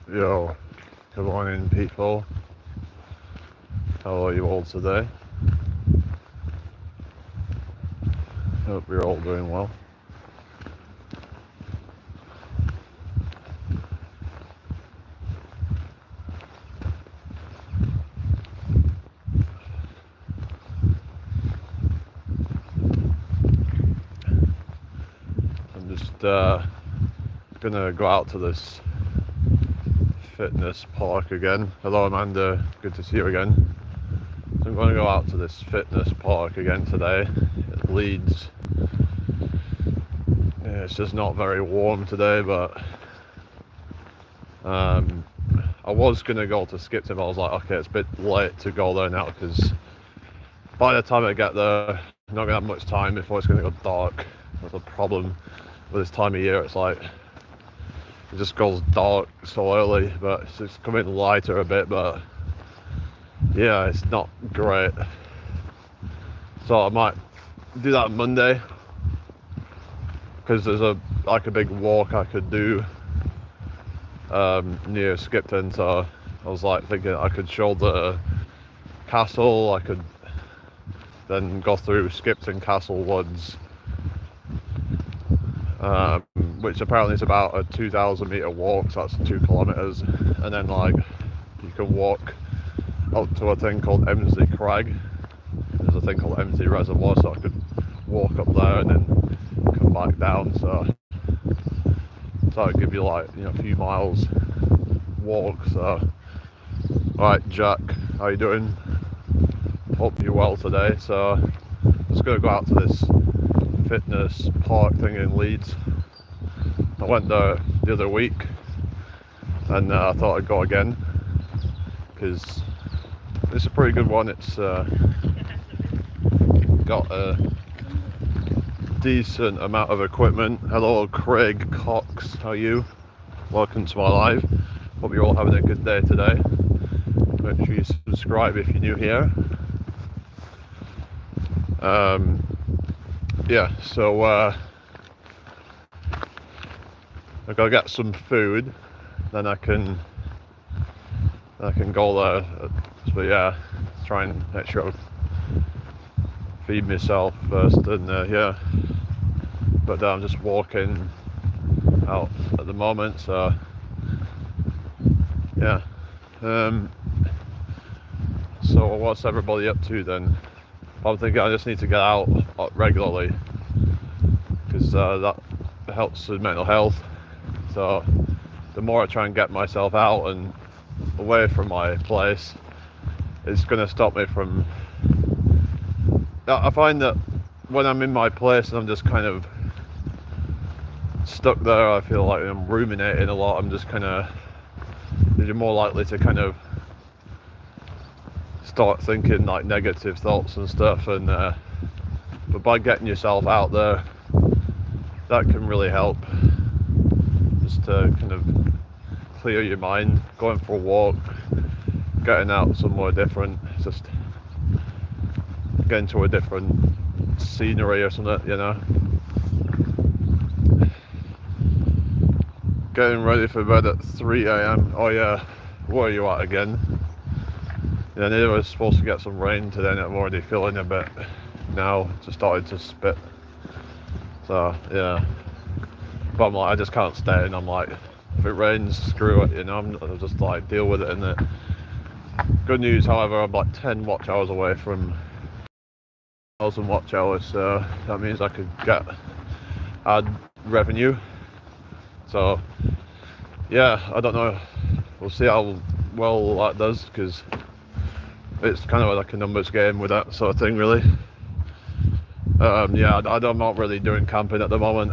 Yo, good morning, people. How are you all today? Hope you're all doing well. I'm just gonna go out to this fitness park again. Hello, Amanda. Good to see you again. So I'm going to go out to this fitness park again today. It Leeds. Yeah, it's just not very warm today, but I was gonna go to Skipton, but I was like, okay, it's a bit late to go there now because by the time I get there, I'm not gonna have much time before it's gonna go dark. That's a problem with this time of year. It's like it just goes dark so early, but it's just coming lighter a bit. But yeah, it's not great. So I might do that Monday because there's a big walk I could do near Skipton. So I was like thinking I could show the castle. I could then go through Skipton Castle Woods, which apparently is about a 2,000 meter walk, so that's 2 kilometers, and then like you can walk up to a thing called Emsley Crag. There's a thing called Emsley Reservoir, so I could walk up there and then come back down. So it'd give you like a few miles walk. So alright, Jack, how you doing? Hope you're well today. So I'm just gonna go out to this fitness park thing in Leeds. I went there the other week and I thought I'd go again because it's a pretty good one. It's got a decent amount of equipment. Hello, Craig Cox, how are you? Welcome to my live. Hope you're all having a good day today. Make sure you subscribe if you're new here. Yeah, so I gotta get some food, then I can go there. But yeah, try and make sure I feed myself first, and yeah. But I'm just walking out at the moment, so yeah. So what's everybody up to then? I'm thinking I just need to get out regularly because that helps with mental health. So the more I try and get myself out and away from my place, it's going to stop me from... I find that when I'm in my place and I'm just kind of stuck there, I feel like I'm ruminating a lot. I'm just kind of... You're more likely to kind of start thinking like negative thoughts and stuff, and but by getting yourself out there, that can really help, just to kind of clear your mind. Going for a walk, getting out somewhere different, just getting to a different scenery or something, Getting ready for bed at 3 a.m. Oh yeah, where are you at again? Yeah, I knew I was supposed to get some rain today and I'm already feeling a bit now. Just started to spit. So yeah. But I'm like, I just can't stay in. I'm like, if it rains, screw it, I'll just like deal with it, innit? Good news, however, I'm like 10 watch hours away from 1,000 watch hours, so that means I could get ad revenue. So yeah, I don't know. We'll see how well that does, because it's kind of like a numbers game with that sort of thing, really. Yeah, I'm not really doing camping at the moment.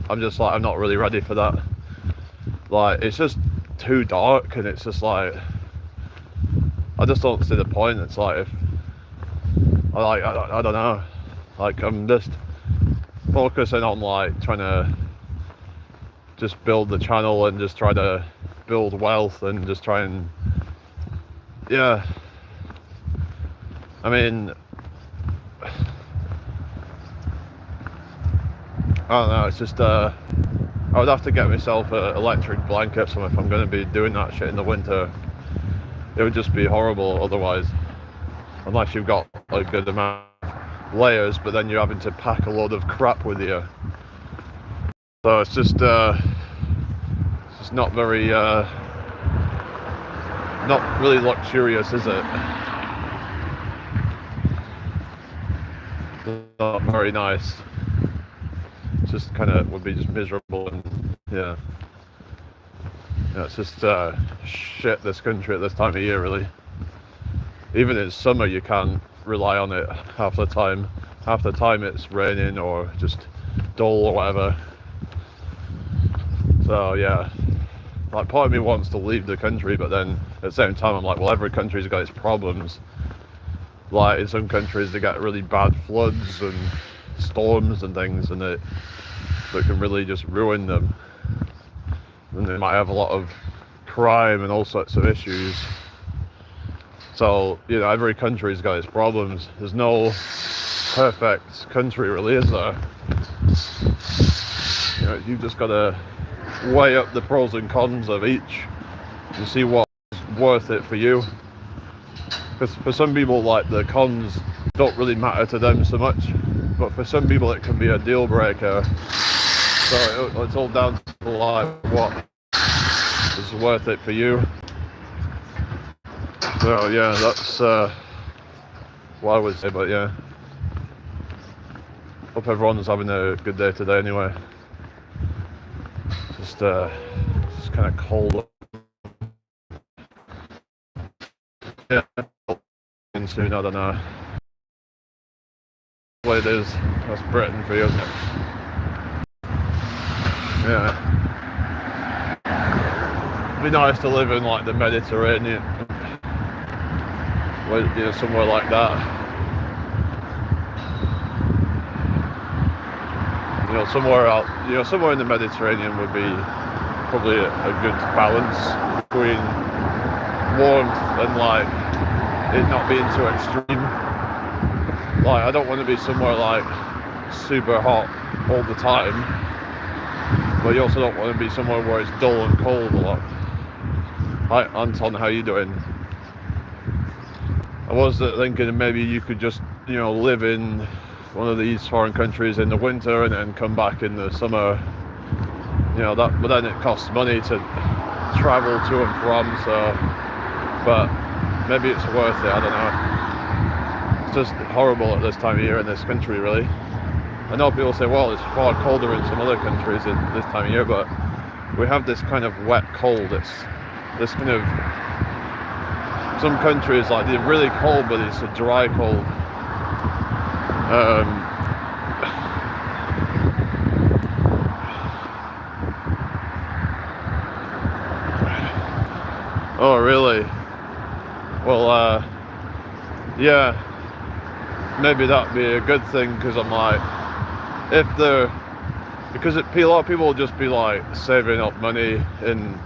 I'm just like, I'm not really ready for that. Like, it's just too dark, and it's just like, I just don't see the point. It's like, if I don't know, like, I'm just focusing on like trying to just build the channel and just try to build wealth and just try and, yeah, I mean, I don't know, it's just I would have to get myself an electric blanket, so if I'm going to be doing that shit in the winter, it would just be horrible otherwise. Unless you've got a good amount of layers, but then you're having to pack a load of crap with you. So it's just not very, not really luxurious, is it? Not very nice. Just kind of would be just miserable, and yeah, it's just shit, this country at this time of year, really. Even in summer you can't rely on it half the time. Half the time it's raining or just dull or whatever. So yeah, like part of me wants to leave the country, but then at the same time I'm like, well, every country's got its problems. Like in some countries they get really bad floods and storms and things, and it can really just ruin them. And they might have a lot of crime and all sorts of issues. So, you know, every country's got its problems. There's no perfect country really, is there? You know, you've just got to weigh up the pros and cons of each and see what's worth it for you. Because for some people, like, the cons don't really matter to them so much, but for some people it can be a deal breaker. So it's all down to like what is worth it for you. So yeah, that's what I would say. But yeah, hope everyone's having a good day today anyway. Just kind of cold. Yeah, soon, I don't know. What it is, that's Britain for you, isn't it? Yeah. It'd be nice to live in like the Mediterranean, you know, somewhere like that. You know, somewhere out, you know, somewhere in the Mediterranean would be probably a good balance between warmth and like it not being too extreme. Like, I don't want to be somewhere like super hot all the time, but you also don't want to be somewhere where it's dull and cold a lot. Hi Anton, how you doing? I was thinking maybe you could just, you know, live in one of these foreign countries in the winter and then come back in the summer. You know, that, but then it costs money to travel to and from, so, but maybe it's worth it, I don't know. It's just horrible at this time of year in this country, really. I know people say, well, it's far colder in some other countries in this time of year, but we have this kind of wet cold. It's this kind of, some countries, like, they're really cold, but it's a dry cold. Oh, really? Well, yeah, maybe that'd be a good thing, because I'm like, because a lot of people will just be like saving up money in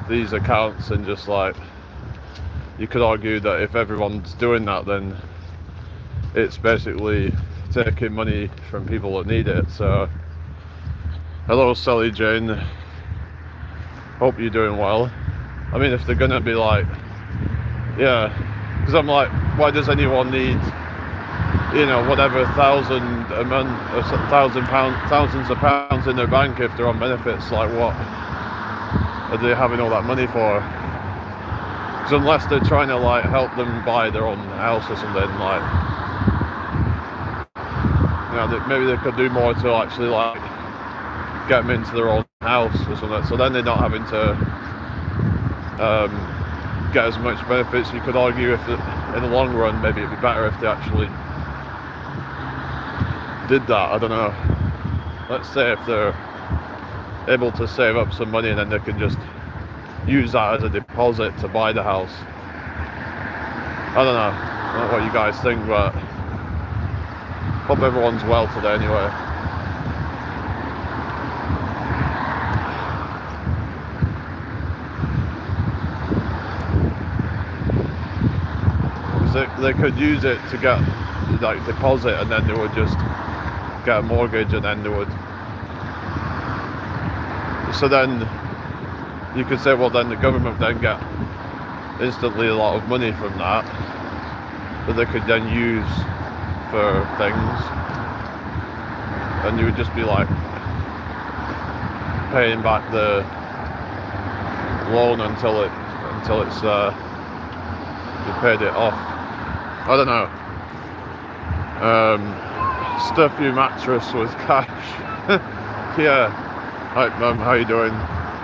these accounts, and just like, you could argue that if everyone's doing that, then it's basically taking money from people that need it. So, hello Sally Jane, hope you're doing well. I mean, if they're gonna be like, yeah, because I'm like, why does anyone need, you know, whatever $1,000 a month or thousands of pounds in their bank if they're on benefits? Like, what are they having all that money for? Because unless they're trying to like help them buy their own house or something, like, you know, maybe they could do more to actually like get them into their own house or something. So then they're not having to get as much benefits. You could argue if in the long run maybe it'd be better if they actually did that. I don't know. Let's say if they're able to save up some money and then they can just use that as a deposit to buy the house. I don't know what you guys think, but hope everyone's well today anyway. They could use it to get like deposit, and then they would just get a mortgage, and then they would So then you could say, well, then the government then get instantly a lot of money from that they could then use for things, and you would just be like paying back the loan until it's you paid it off. I don't know. Stuff your mattress with cash. Yeah. Hi mum, how you doing?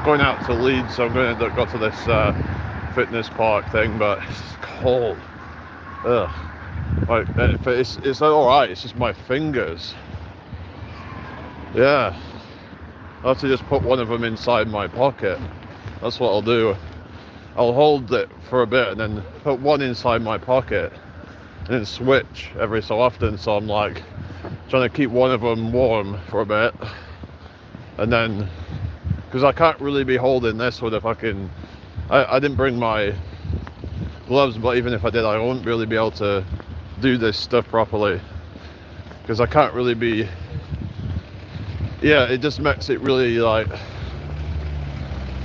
Going out to Leeds, so I'm going to go to this fitness park thing, but it's cold. Ugh. Like, it's alright, it's just my fingers. Yeah. I'll have to just put one of them inside my pocket. That's what I'll do. I'll hold it for a bit and then put one inside my pocket and then switch every so often, so I'm like trying to keep one of them warm for a bit, and then because I can't really be holding this with a fucking I didn't bring my gloves, but even if I did, I won't really be able to do this stuff properly because I can't really be. Yeah, it just makes it really like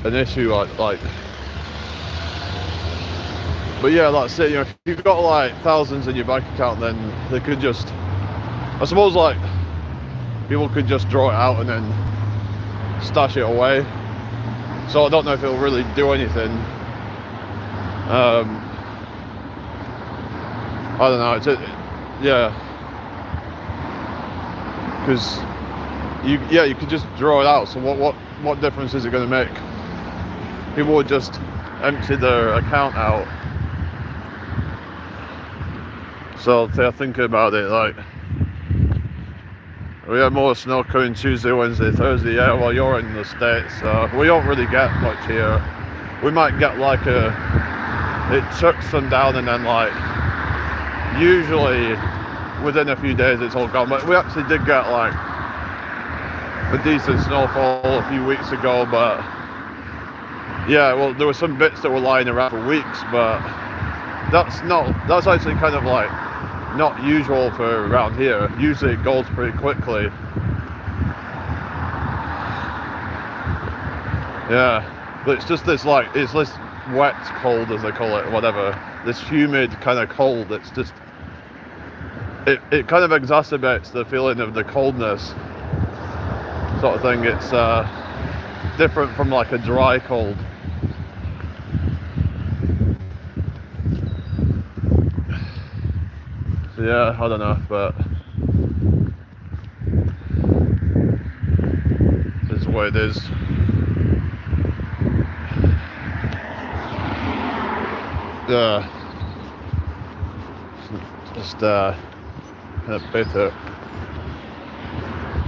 an issue, like. But yeah, that's it. You know, if you've got like thousands in your bank account, then they could just, I suppose, like people could just draw it out and then stash it away. So I don't know if it'll really do anything. I don't know. Yeah, because you could just draw it out. So what difference is it going to make? People would just empty their account out. So they're thinking about it, like we have more snow coming Tuesday, Wednesday, Thursday. Yeah, well, you're in the States, so we don't really get much here. We might get like it chucks them down, and then like usually within a few days it's all gone. But we actually did get like a decent snowfall a few weeks ago, but yeah, well, there were some bits that were lying around for weeks, but that's actually kind of like not usual for around here. Usually it goes pretty quickly. Yeah, but it's just this like, it's this wet cold, as they call it, whatever, this humid kind of cold. It's just it kind of exacerbates the feeling of the coldness sort of thing. It's different from like a dry cold. Yeah, I don't know, but this is what it is. Just a bit of,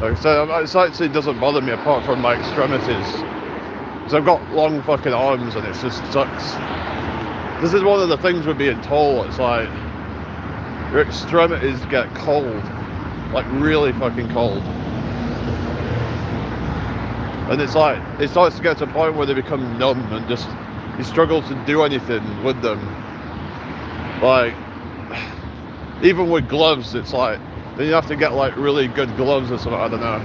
like I said, it actually doesn't bother me apart from my extremities, because I've got long fucking arms and it just sucks. This is one of the things with being tall. It's like your extremities get cold, like really fucking cold, and it's like it starts to get to a point where they become numb and just you struggle to do anything with them. Like even with gloves, it's like then you have to get like really good gloves or something. I don't know.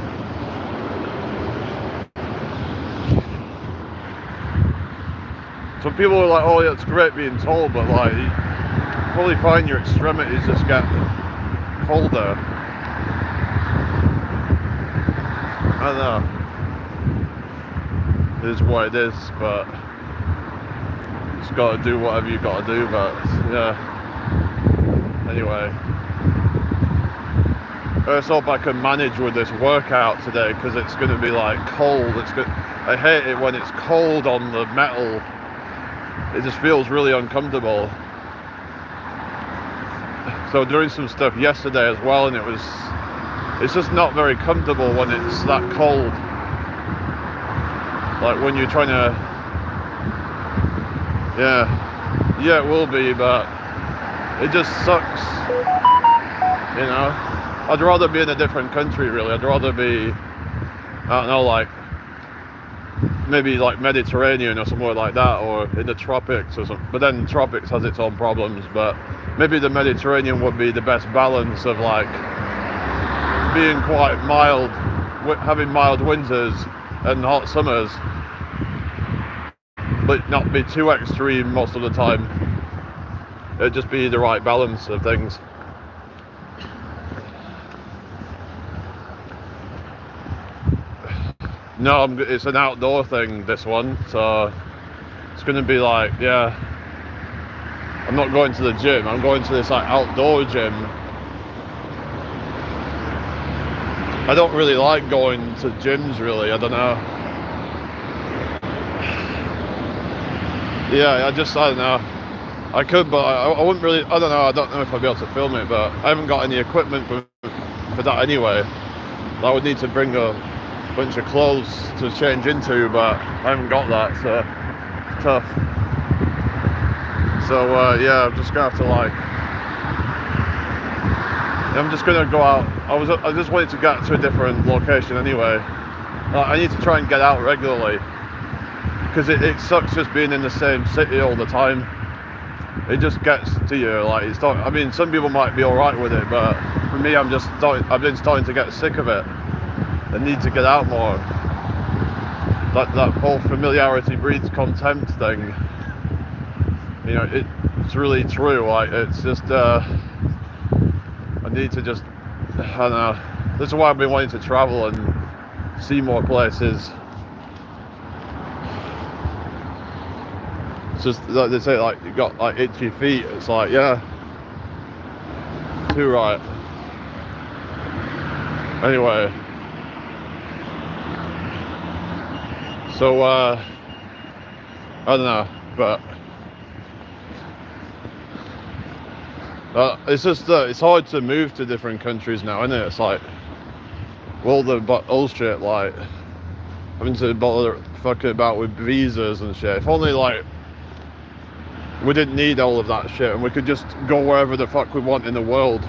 Some people are like, oh yeah, it's great being tall, but like you probably find your extremities just get colder. I don't know. It is what it is, but you just gotta do whatever you gotta do. But yeah. Anyway, let's hope I can manage with this workout today, because it's going to be like cold. I hate it when it's cold on the metal. It just feels really uncomfortable. So doing some stuff yesterday as well, and it's just not very comfortable when it's that cold. Like when you're trying to, yeah, it will be, but it just sucks, you know. I'd rather be in a different country, really. I'd rather be, I don't know, like maybe like Mediterranean or somewhere like that, or in the tropics or something. But then tropics has its own problems, but maybe the Mediterranean would be the best balance of like being quite mild, having mild winters, and hot summers, but not be too extreme most of the time. It'd just be the right balance of things. No, it's an outdoor thing, this one, so it's going to be like, yeah, I'm not going to the gym, I'm going to this like outdoor gym. I don't really like going to gyms, really, I don't know. Yeah, I don't know. I could, but I wouldn't really, I don't know if I'd be able to film it, but I haven't got any equipment for that anyway. I would need to bring a bunch of clothes to change into, but I haven't got that, so it's tough. So yeah, I'm just gonna have to I'm just gonna go out. I just wanted to get to a different location anyway. I need to try and get out regularly, because it sucks just being in the same city all the time. It just gets to you, like, it's not, I mean, some people might be alright with it, but for me, I've been starting to get sick of it. I need to get out more. That whole familiarity breeds contempt thing, you know, it's really true. Like, it's just, I need to just, I don't know, this is why I've been wanting to travel and see more places. It's just, like they say, like, you got like itchy feet. It's like, yeah, too right. Anyway, so I don't know, but it's just it's hard to move to different countries now, isn't it? It's like, well, the bullshit, like having to bother fucking about with visas and shit. If only, like, we didn't need all of that shit and we could just go wherever the fuck we want in the world.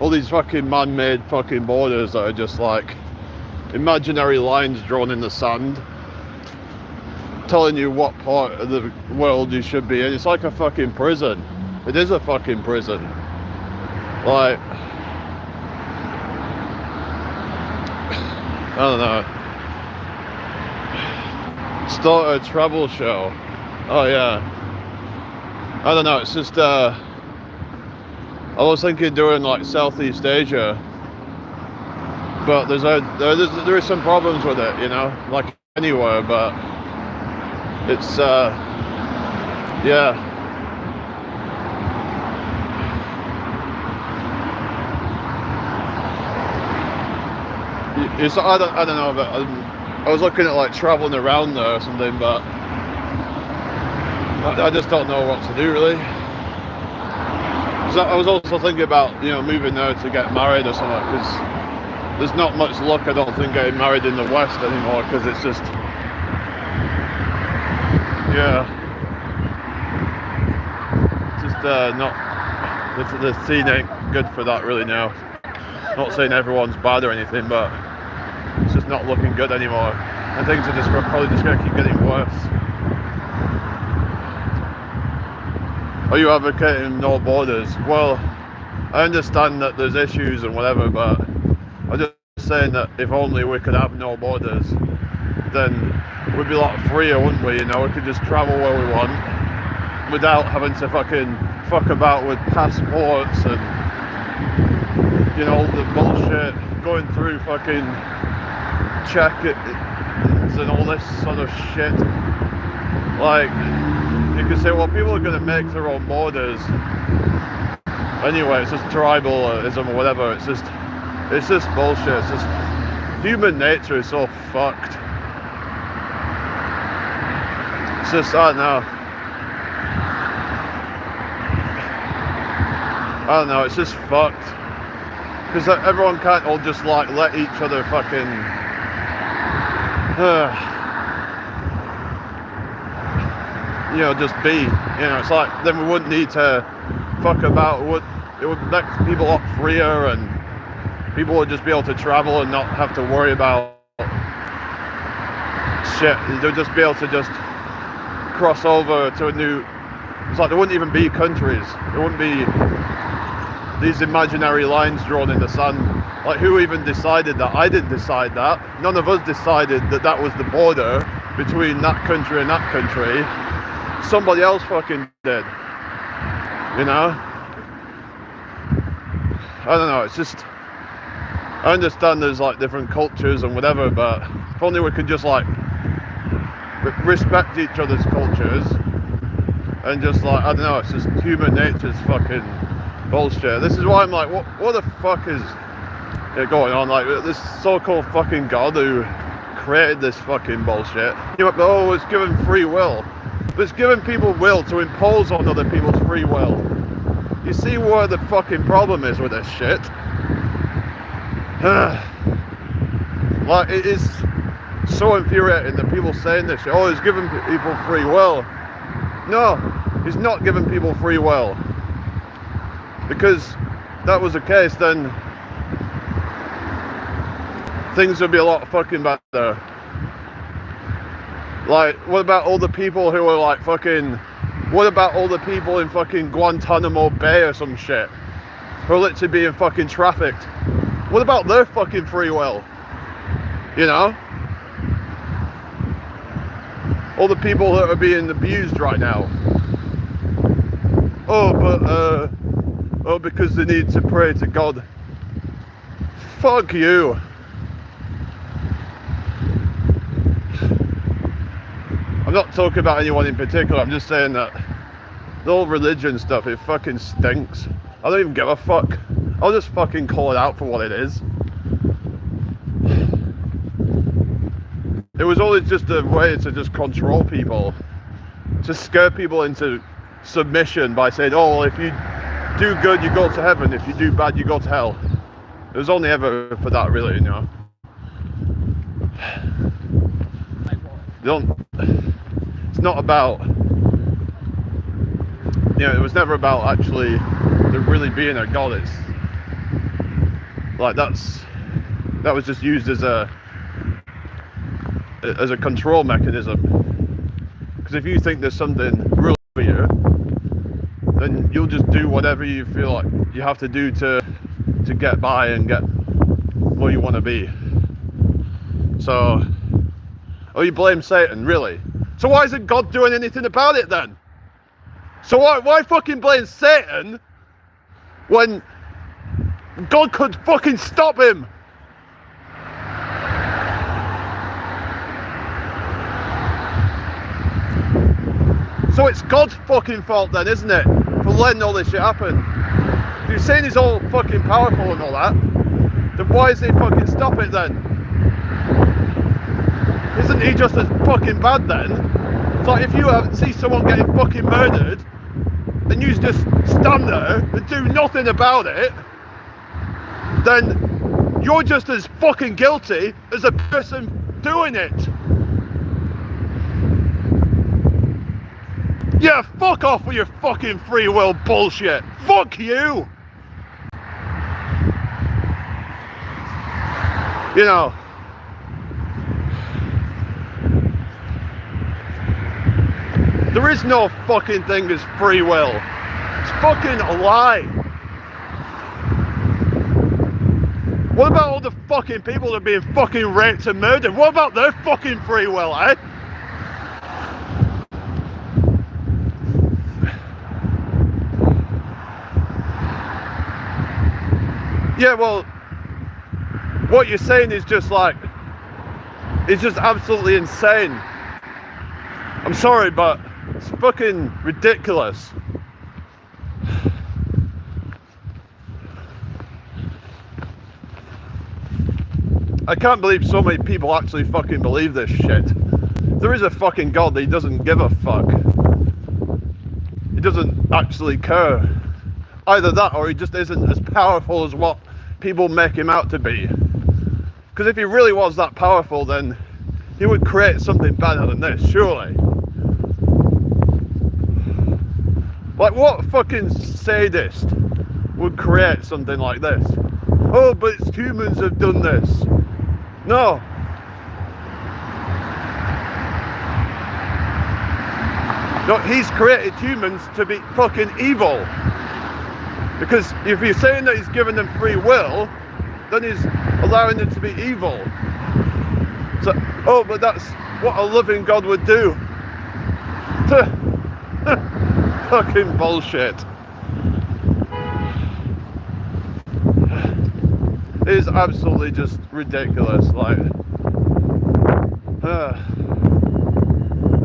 All these fucking man-made fucking borders that are just like imaginary lines drawn in the sand telling you what part of the world you should be in. It's like a fucking prison. It is a fucking prison. Like, I don't know. Start a travel show. Oh yeah. I don't know, it's just, I was thinking doing like Southeast Asia, but there is some problems with it, you know, like anywhere, but it's, yeah. It's, I don't know, but I was looking at like traveling around there or something, but I just don't know what to do, really. So I was also thinking about, you know, moving there to get married or something, because there's not much luck, I don't think, getting married in the West anymore, because it's just, yeah, just not, the scene ain't good for that really now. Not saying everyone's bad or anything, but it's just not looking good anymore, and things are just probably just going to keep getting worse. Are you advocating no borders? Well, I understand that there's issues and whatever, but I'm just saying that if only we could have no borders, then we'd be a lot freer, wouldn't we? You know, we could just travel where we want without having to fucking fuck about with passports and, you know, the bullshit, going through fucking check-ins and all this sort of shit. Like, you could say, well, people are going to make their own borders anyway. It's just tribalism or whatever. It's just bullshit. It's just, human nature is so fucked. It's just, I don't know, it's just fucked, because everyone can't all just like let each other fucking you know, just be, you know. It's like, then we wouldn't need to fuck about. It would make people a lot freer, and people would just be able to travel and not have to worry about shit. They'd just be able to just cross over to a new, it's like there wouldn't even be countries. There wouldn't be these imaginary lines drawn in the sand. Like, who even decided that? I didn't decide that. None of us decided that that was the border between that country and that country. Somebody else fucking did. You know? I don't know, it's just, I understand there's like different cultures and whatever, but if only we could just like respect each other's cultures and just like, I don't know, it's just human nature's fucking bullshit. This is why I'm like, what the fuck is going on? Like, this so-called fucking God who created this fucking bullshit. You know, oh, it's given free will. But it's giving people will to impose on other people's free will. You see where the fucking problem is with this shit? Like, it is so infuriating that people saying this shit. Oh, he's giving people free will. No, he's not giving people free will. Because that was the case, then things would be a lot fucking better. Like, what about all the people who are like fucking, what about all the people in fucking Guantanamo Bay or some shit who are literally being fucking trafficked? What about their fucking free will? You know? All the people that are being abused right now. Oh, but oh, because they need to pray to God. Fuck you. I'm not talking about anyone in particular, I'm just saying that the whole religion stuff, it fucking stinks. I don't even give a fuck. I'll just fucking call it out for what it is. It was always just a way to just control people, to scare people into submission by saying, oh, well, if you do good, you go to heaven. If you do bad, you go to hell. It was only ever for that, really, you know. It's not about, you know, it was never about actually there really being a God. It's like that was just used as a control mechanism. Because if you think there's something really for you, then you'll just do whatever you feel like you have to do to get by and get where you want to be. So, oh, you blame Satan, really? So why isn't God doing anything about it then? So why fucking blame Satan when God could fucking stop him? So it's God's fucking fault then, isn't it? For letting all this shit happen. If you're saying he's all fucking powerful and all that, then why does he fucking stop it then? Isn't he just as fucking bad then? It's like if you see someone getting fucking murdered and you just stand there and do nothing about it, then you're just as fucking guilty as the person doing it. Yeah, fuck off with your fucking free will bullshit. Fuck you. You know. There is no fucking thing as free will. It's fucking a lie. What about all the fucking people that are being fucking raped and murdered? What about their fucking free will, eh? Yeah, well, what you're saying is just like, it's just absolutely insane. I'm sorry, but it's fucking ridiculous. I can't believe so many people actually fucking believe this shit. There is a fucking God that he doesn't give a fuck. He doesn't actually care. Either that or he just isn't as powerful as what people make him out to be. Because if he really was that powerful, then he would create something better than this, surely. Like, what fucking sadist would create something like this? Oh, but it's humans have done this. No. No, he's created humans to be fucking evil. Because if you're saying that he's given them free will, then he's allowing it to be evil. So, oh, but that's what a loving God would do. Fucking bullshit. It is absolutely just ridiculous. Like,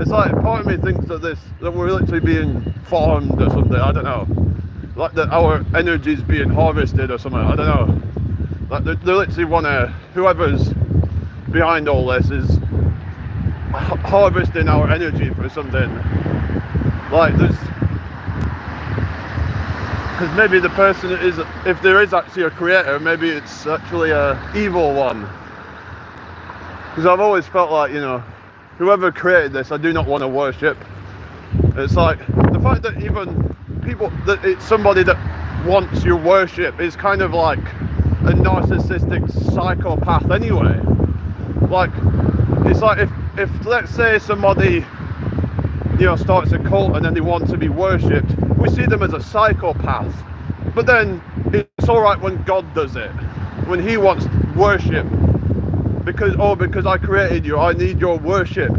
it's like part of me thinks that we're literally being farmed or something. I don't know. Like that our energy's being harvested or something. I don't know. Like they literally want to. Whoever's behind all this is harvesting our energy for something. Like there's. Because maybe the person is, if there is actually a creator, maybe it's actually a evil one. Because I've always felt like, you know, whoever created this, I do not want to worship. It's like the fact that even people, that it's somebody that wants your worship is kind of like a narcissistic psychopath anyway. Like, it's like if let's say somebody, you know, starts a cult and then they want to be worshipped, we see them as a psychopath. But then it's alright when God does it, when he wants worship, because I created you, I need your worship.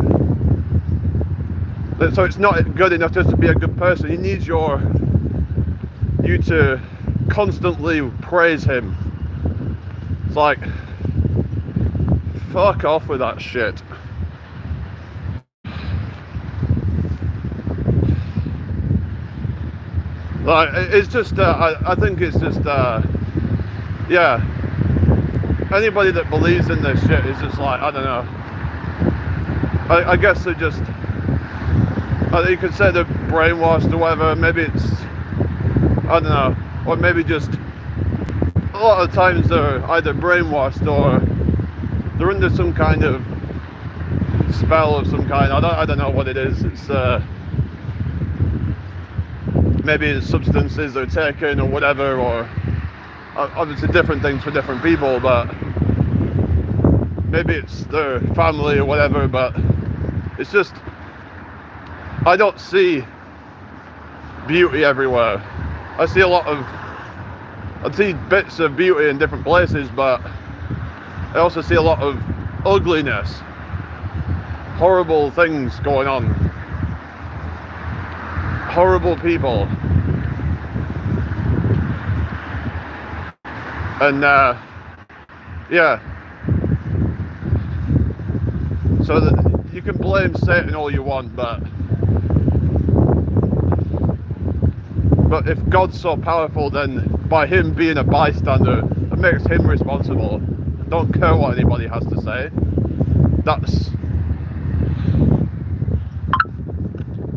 So it's not good enough just to be a good person, he needs you to constantly praise him. It's like, fuck off with that shit. Like, it's just, I think it's just, yeah, anybody that believes in this shit is just like, I don't know, I guess they're just, you could say they're brainwashed or whatever. Maybe it's, I don't know, or maybe just, a lot of times they're either brainwashed or they're under some kind of spell of some kind. I don't know what it is. It's, maybe substances are taken or whatever, or obviously different things for different people, but maybe it's their family or whatever, but it's just, I don't see beauty everywhere. I see I see bits of beauty in different places, but I also see a lot of ugliness, horrible things going on. Horrible people, and yeah, so that you can blame Satan all you want, but if God's so powerful, then by him being a bystander, it makes him responsible. Don't care what anybody has to say. That's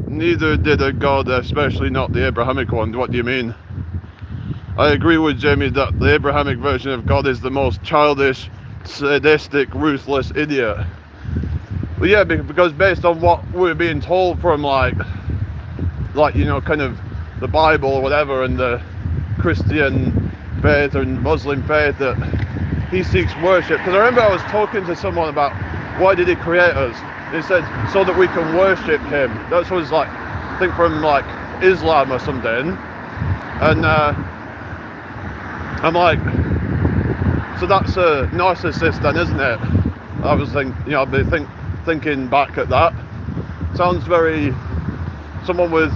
neither did a God, especially not the Abrahamic one. What do you mean? I agree with Jamie that the Abrahamic version of God is the most childish, sadistic, ruthless idiot. Well, yeah, because based on what we're being told from like you know, kind of the Bible or whatever, and the Christian faith and Muslim faith, that he seeks worship. Because I remember I was talking to someone about why did he create us. He said, so that we can worship him. That was like, I think from like Islam or something. And I'm like, so that's a narcissist then, isn't it? I was thinking, you know, I've been thinking back at that. Sounds very, someone with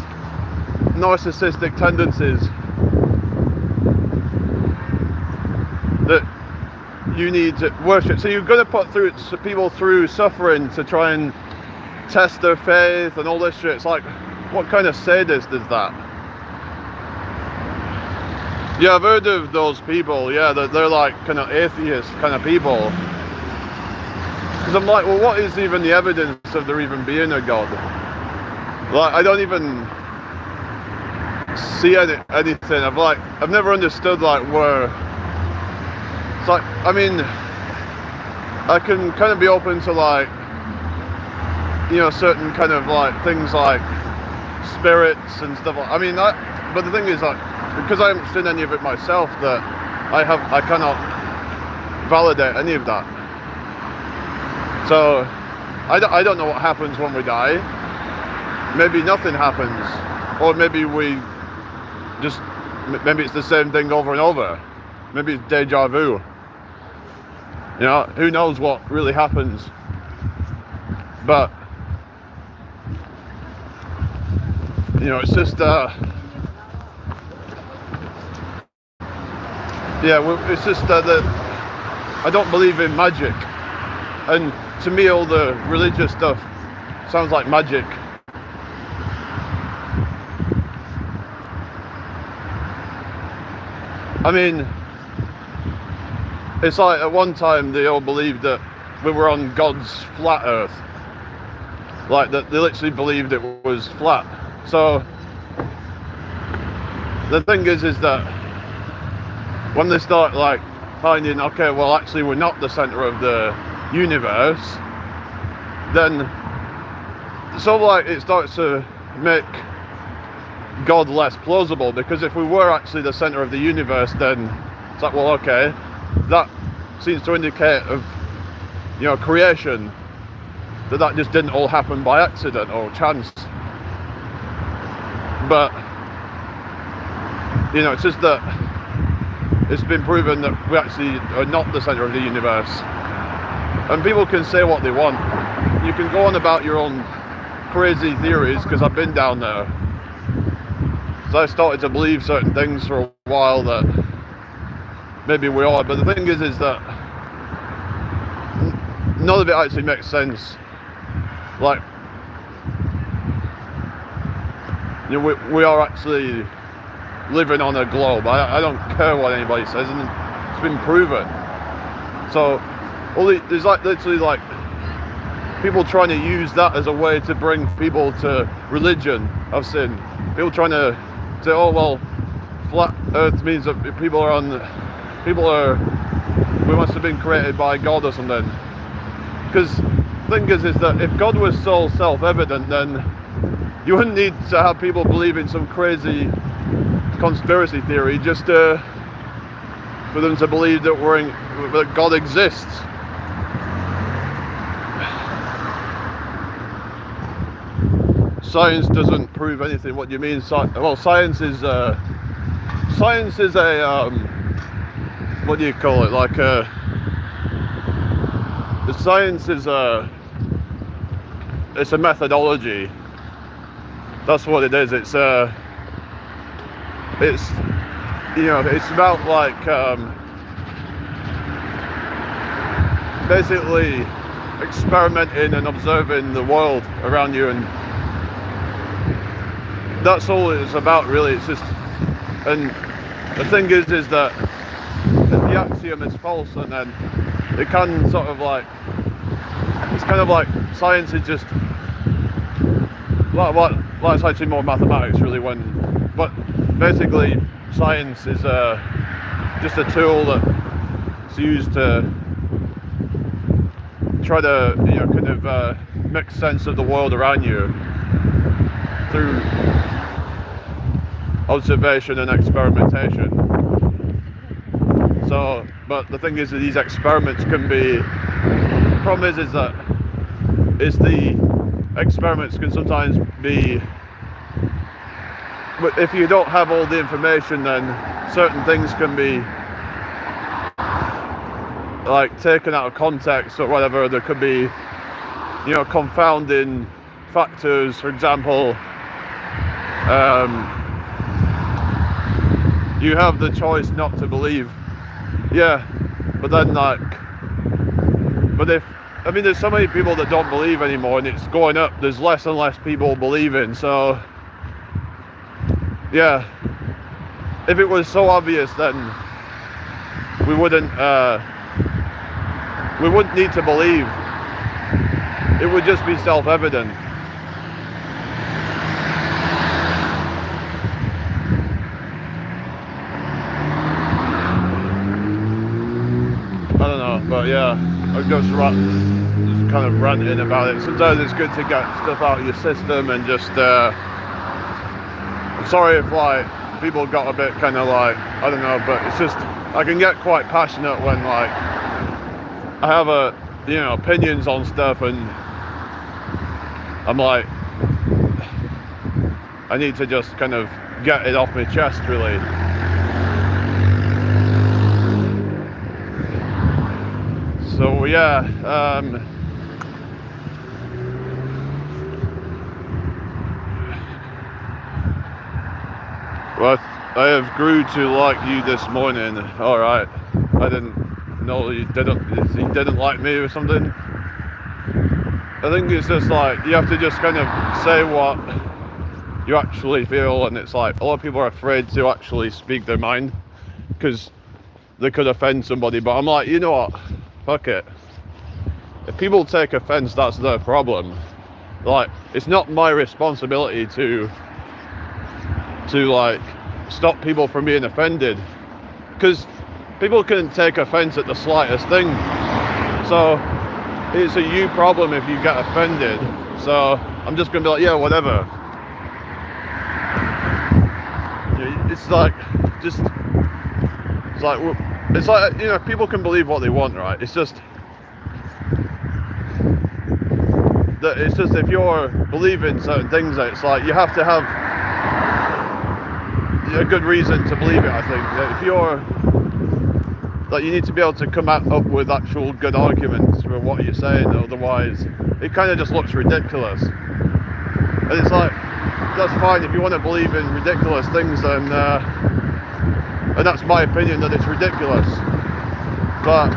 narcissistic tendencies. That you need to worship. So you're going to put people through suffering to try and test their faith and all this shit. It's like, what kind of sadist is that? Yeah, I've heard of those people. Yeah, they're like kind of atheist kind of people. Because I'm like, well, what is even the evidence of there even being a God? Like, I don't even see anything. I've never understood like where. It's like, I mean, I can kind of be open to like, you know, certain kind of like things like spirits and stuff like, I mean, but the thing is like, because I haven't seen any of it myself, that I cannot validate any of that. So I don't know what happens when we die. Maybe nothing happens, or maybe maybe it's the same thing over and over. Maybe it's deja vu. You know, who knows what really happens? But you know, it's just it's just that I don't believe in magic, and to me all the religious stuff sounds like magic. I mean, it's like at one time they all believed that we were on God's flat earth, like that they literally believed it was flat. So the thing is that when they start like finding, okay, well actually we're not the center of the universe, then so like it starts to make God less plausible, because if we were actually the center of the universe, then it's like, well, okay, that seems to indicate of, you know, creation, that just didn't all happen by accident or chance. But you know, it's just that it's been proven that we actually are not the center of the universe, and people can say what they want. You can go on about your own crazy theories, because I've been down there. So I started to believe certain things for a while that maybe we are, but the thing is that none of it actually makes sense. Like, you know, we are actually living on a globe. I don't care what anybody says, and it's been proven. So there's like literally like people trying to use that as a way to bring people to religion. I've seen people trying to say, oh well, flat earth means that we must have been created by God or something. Because the thing is that if God was so self-evident, then you wouldn't need to have people believe in some crazy conspiracy theory just for them to believe that God exists. Science doesn't prove anything. What do you mean? Well, science is a what do you call it? Like the science is it's a methodology. That's what it is. It's you know, it's about like basically experimenting and observing the world around you, and that's all it's about, really. It's just, and the thing is that if the axiom is false, and then it can sort of like, it's kind of like science is just well, it's actually more mathematics really, but basically science is just a tool that's used to try to, you know, kind of make sense of the world around you through observation and experimentation. So, but the thing is that these experiments can be, the problem is that the experiments can sometimes be, if you don't have all the information, then certain things can be like taken out of context or whatever. There could be, you know, confounding factors. For example, you have the choice not to believe. Yeah, but then I mean, there's so many people that don't believe anymore, and it's going up. There's less and less people believing. So yeah, if it was so obvious, then we wouldn't need to believe. It would just be self-evident. I don't know, but yeah, I'm just kind of ranting about it. Sometimes it's good to get stuff out of your system, and just I'm sorry if like people got a bit kind of like, I don't know, but it's just, I can get quite passionate when like I have opinions on stuff, and I'm like, I need to just kind of get it off my chest, really. So yeah, well, I have grew to like you this morning. All right, I didn't know you didn't like me or something. I think it's just like you have to just kind of say what you actually feel, and it's like a lot of people are afraid to actually speak their mind because they could offend somebody. But I'm like, you know what? Fuck it. If people take offense, that's their problem. Like, it's not my responsibility to like stop people from being offended, because people can take offense at the slightest thing. So it's a you problem if you get offended. So I'm just gonna be like, yeah, whatever. It's like, just, it's like, you know, people can believe what they want, right? It's just that, it's just if you're believing certain things, it's like you have to have a good reason to believe it. I think if you're like, you need to be able to come up with actual good arguments for what you're saying, otherwise it kind of just looks ridiculous. And it's like, that's fine if you want to believe in ridiculous things, then and that's my opinion, that it's ridiculous, but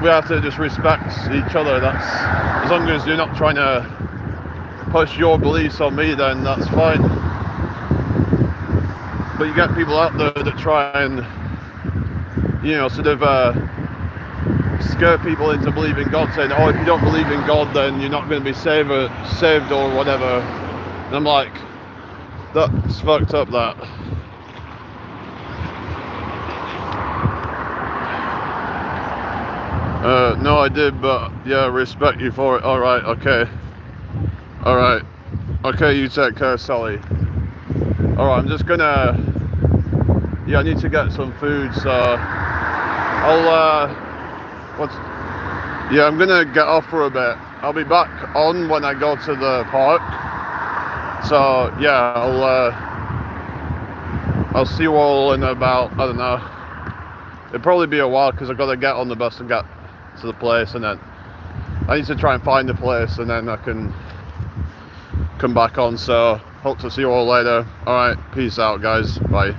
we have to just respect each other. That's, as long as you're not trying to push your beliefs on me, then that's fine. But you get people out there that try and, you know, sort of scare people into believing God, saying, oh, if you don't believe in God, then you're not going to be saved or whatever. And I'm like, that's fucked up, that. No, I did, but yeah, respect you for it. Alright, okay. Alright. Okay, you take care, Sally. Alright, I'm just gonna... Yeah, I need to get some food, so... Yeah, I'm gonna get off for a bit. I'll be back on when I go to the park. So, yeah, I'll see you all in about, I don't know. It'll probably be a while, because I've got to get on the bus and get to the place, and then I need to try and find the place, and then I can come back on. So hope to see you all later. All right, peace out, guys. Bye.